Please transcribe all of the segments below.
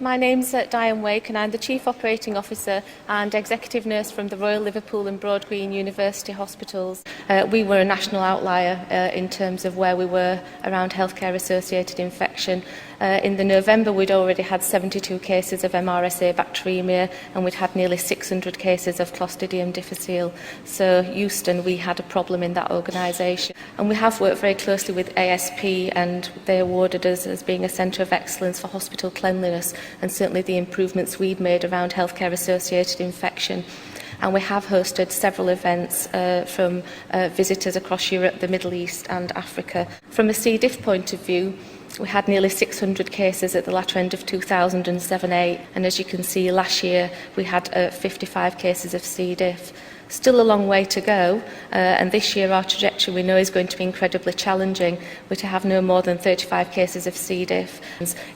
My name's Diane and I'm the Chief Operating Officer and Executive Nurse from the Royal Liverpool and Broad Green University Hospitals. We were a national outlier in terms of where we were around healthcare-associated infection. In the November, we'd already had 72 cases of MRSA bacteremia and we'd had nearly 600 cases of Clostridium difficile. So Euston, we had a problem in that organisation. And we have worked very closely with ASP and they awarded us as being a centre of excellence for hospital cleanliness and certainly the improvements we'd made around healthcare-associated infection. And we have hosted several events from visitors across Europe, the Middle East and Africa. From a C. diff point of view, we had nearly 600 cases at the latter end of 2007-8, and as you can see, last year we had 55 cases of C. diff. Still a long way to go, and this year our trajectory we know is going to be incredibly challenging. We're to have no more than 35 cases of C. diff.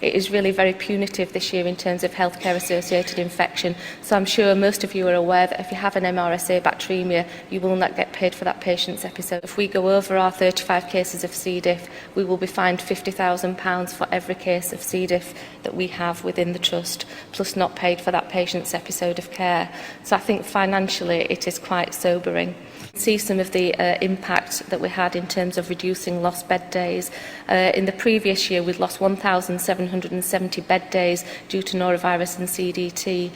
It is really very punitive this year in terms of healthcare-associated infection, so I'm sure most of you are aware that if you have an MRSA bacteremia, you will not get paid for that patient's episode. If we go over our 35 cases of C. diff, we will be fined £50,000 for every case of C. diff that we have within the Trust, plus not paid for that patient's episode of care. So I think financially it is quite sobering. See some of the impact that we had in terms of reducing lost bed days. In the previous year, we'd lost 1,770 bed days due to norovirus and CDT.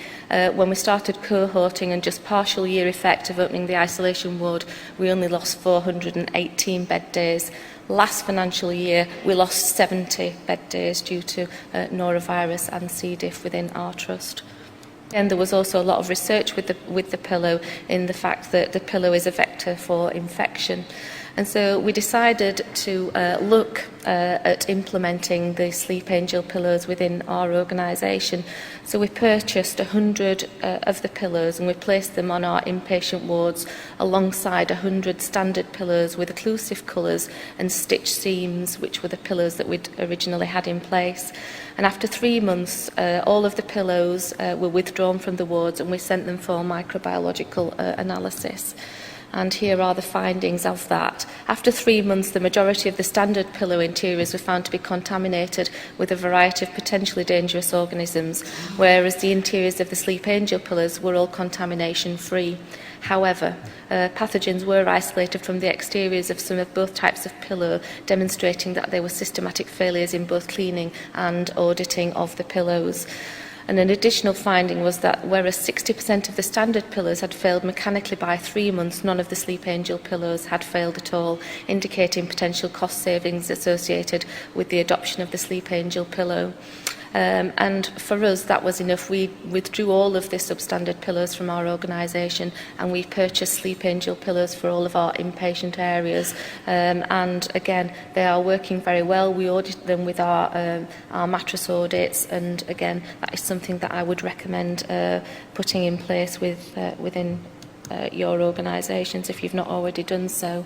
When we started cohorting and just partial year effect of opening the isolation ward, we only lost 418 bed days. Last financial year, we lost 70 bed days due to norovirus and C. diff within our Trust. And there was also a lot of research with the pillow in the fact that the pillow is a vector for infection. And so we decided to look at implementing the Sleep Angel pillows within our organisation. So we purchased 100 of the pillows and we placed them on our inpatient wards alongside 100 standard pillows with occlusive colours and stitch seams, which were the pillows that we'd originally had in place. And after 3 months, all of the pillows were withdrawn from the wards and we sent them for microbiological analysis. And here are the findings of that. After 3 months, the majority of the standard pillow interiors were found to be contaminated with a variety of potentially dangerous organisms, whereas the interiors of the Sleep Angel pillows were all contamination-free. However, pathogens were isolated from the exteriors of some of both types of pillow, demonstrating that there were systematic failures in both cleaning and auditing of the pillows. And an additional finding was that whereas 60% of the standard pillows had failed mechanically by 3 months, none of the Sleep Angel pillows had failed at all, indicating potential cost savings associated with the adoption of the Sleep Angel pillow. And for us, that was enough. We withdrew all of the substandard pillows from our organisation and we purchased Sleep Angel pillows for all of our inpatient areas. And again, they are working very well. We audit them with our mattress audits, and again, that is something that I would recommend putting in place within your organisations if you've not already done so.